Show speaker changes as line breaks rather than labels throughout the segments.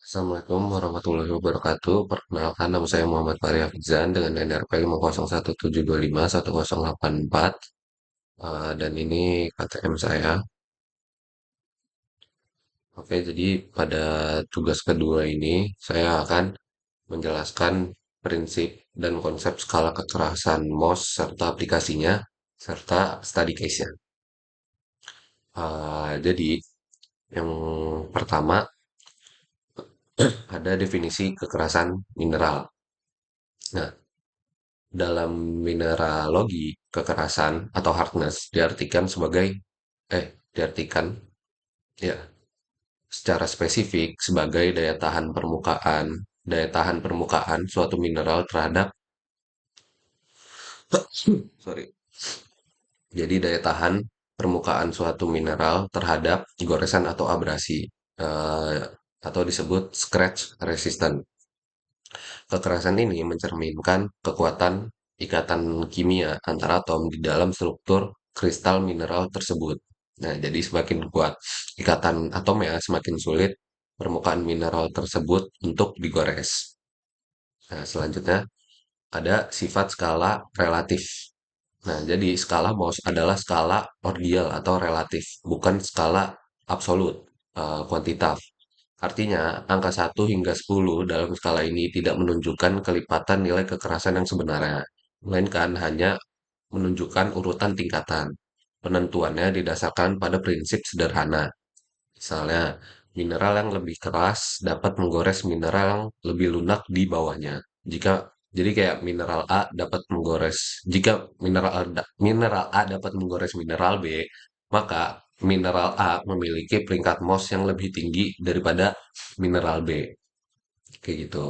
Assalamualaikum warahmatullahi wabarakatuh. Perkenalkan nama saya Muhammad Fahri Hafizan dengan NRP 50172511084. Dan ini KTM saya. Oke, jadi pada tugas kedua ini saya akan menjelaskan prinsip dan konsep skala kekerasan MOS serta aplikasinya serta study case-nya. Jadi yang pertama ada definisi kekerasan mineral. Nah, dalam mineralogi, kekerasan atau hardness diartikan ya secara spesifik sebagai daya tahan permukaan suatu mineral terhadap sorry. Jadi daya tahan permukaan suatu mineral terhadap goresan atau abrasi eh, atau disebut scratch resistant. Kekerasan ini mencerminkan kekuatan ikatan kimia antara atom di dalam struktur kristal mineral tersebut. Nah, jadi semakin kuat ikatan atomnya, semakin sulit permukaan mineral tersebut untuk digores. Nah, selanjutnya ada sifat skala relatif. Nah, jadi skala Mohs adalah skala ordial atau relatif, bukan skala absolut, kuantitatif. Artinya, angka 1 hingga 10 dalam skala ini tidak menunjukkan kelipatan nilai kekerasan yang sebenarnya, melainkan hanya menunjukkan urutan tingkatan. Penentuannya didasarkan pada prinsip sederhana. Misalnya, mineral yang lebih keras dapat menggores mineral yang lebih lunak di bawahnya. Jika jadi kayak jika mineral A dapat menggores mineral B, maka mineral A memiliki peringkat MOS yang lebih tinggi daripada mineral B. Kayak gitu.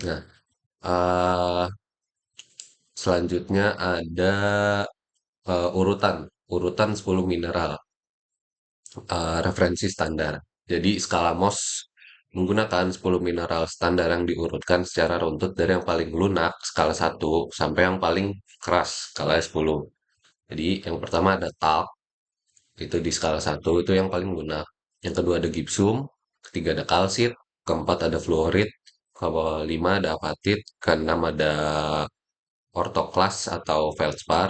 Nah, eh, selanjutnya ada urutan urutan 10 mineral referensi standar. Jadi skala MOS menggunakan 10 mineral standar yang diurutkan secara runtut dari yang paling lunak skala 1 sampai yang paling keras skala 10. Jadi yang pertama ada talc, itu di skala 1 itu yang paling lunak. Yang kedua ada gypsum, ketiga ada kalsit, keempat ada fluorit, kelima ada apatit, keenam ada orthoklas atau feldspar,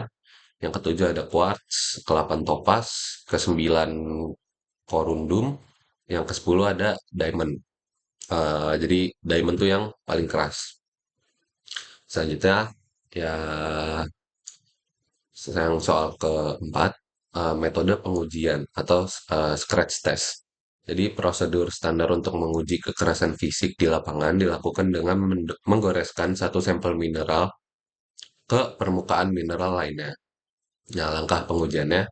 yang ketujuh ada quartz, ke-8 topaz, ke-9 corundum, yang ke-10 ada diamond. Jadi diamond tuh yang paling keras. Selanjutnya ya yang soal keempat, metode pengujian atau scratch test. Jadi prosedur standar untuk menguji kekerasan fisik di lapangan dilakukan dengan menggoreskan satu sampel mineral ke permukaan mineral lainnya. Nah, langkah pengujiannya,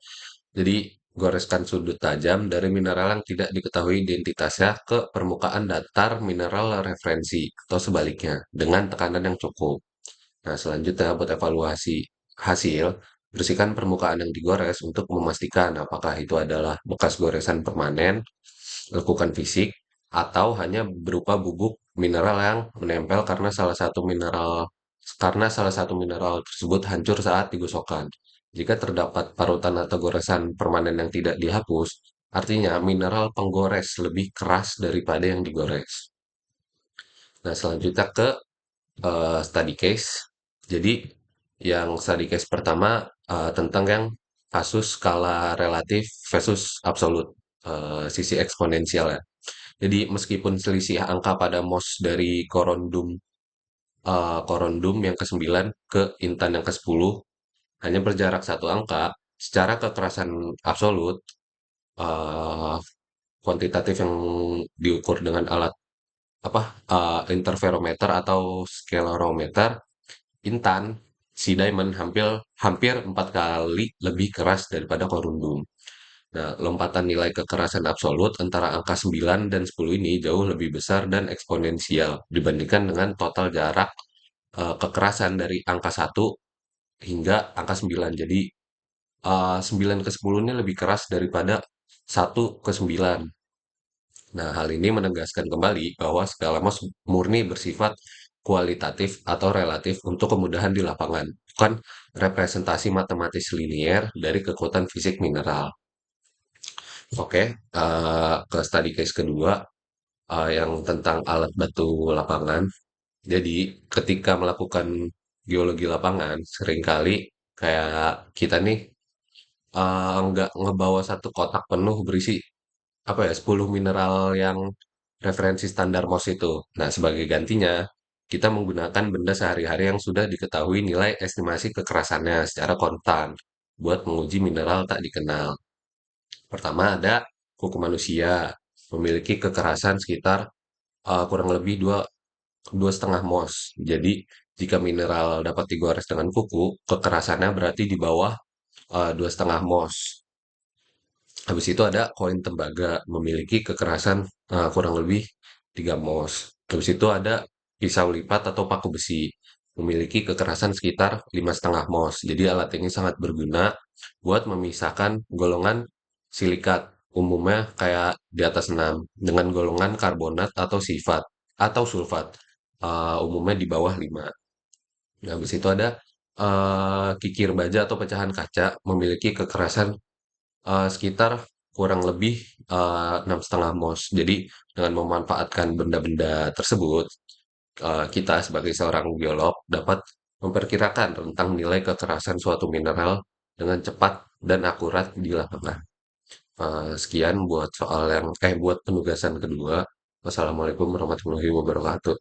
jadi goreskan sudut tajam dari mineral yang tidak diketahui identitasnya ke permukaan datar mineral referensi atau sebaliknya dengan tekanan yang cukup. Nah, selanjutnya buat evaluasi hasil, bersihkan permukaan yang digores untuk memastikan apakah itu adalah bekas goresan permanen, lekukan fisik, atau hanya berupa bubuk mineral yang menempel karena salah satu mineral tersebut hancur saat digosokkan. Jika terdapat parutan atau goresan permanen yang tidak dihapus, artinya mineral penggores lebih keras daripada yang digores. Nah, selanjutnya ke study case. Jadi yang study case pertama tentang yang kasus skala relatif versus absolut, sisi eksponensial ya. Jadi meskipun selisih angka pada MOS dari korondum yang ke-9 ke intan yang ke-10 hanya berjarak satu angka, secara kekerasan absolut, eh, kuantitatif yang diukur dengan alat apa interferometer atau scalerometer, intan si diamond hampir hampir 4 kali lebih keras daripada korundum. Nah, lompatan nilai kekerasan absolut antara angka 9 dan 10 ini jauh lebih besar dan eksponensial dibandingkan dengan total jarak kekerasan dari angka 1 hingga angka 9. Jadi 9 ke 10 ini lebih keras daripada 1 ke 9. Nah, hal ini menegaskan kembali bahwa skala MOS murni bersifat kualitatif atau relatif untuk kemudahan di lapangan, bukan representasi matematis linier dari kekuatan fisik mineral. Oke, ke study case kedua, yang tentang alat bantu lapangan. Jadi, ketika melakukan geologi lapangan, seringkali kayak kita nih nggak ngebawa satu kotak penuh berisi apa ya 10 mineral yang referensi standar MOS itu. Nah, sebagai gantinya, kita menggunakan benda sehari-hari yang sudah diketahui nilai estimasi kekerasannya secara kontan buat menguji mineral tak dikenal. Pertama ada kuku manusia, memiliki kekerasan sekitar kurang lebih dua setengah mos. Jadi jika mineral dapat digores dengan kuku, kekerasannya berarti di bawah dua setengah mos. Habis itu ada koin tembaga, memiliki kekerasan kurang lebih 3 mos. Habis itu ada pisau lipat atau paku besi, memiliki kekerasan sekitar 5,5 mos. Jadi alat ini sangat berguna buat memisahkan golongan silikat, umumnya kayak di atas 6, dengan golongan karbonat atau sifat atau sulfat, umumnya di bawah 5. Nah, habis itu ada kikir baja atau pecahan kaca, memiliki kekerasan sekitar kurang lebih 6,5 mos. Jadi dengan memanfaatkan benda-benda tersebut, kita sebagai seorang biolog dapat memperkirakan tentang nilai kekerasan suatu mineral dengan cepat dan akurat di lapangan. Sekian buat soal yang buat penugasan kedua. Wassalamualaikum warahmatullahi wabarakatuh.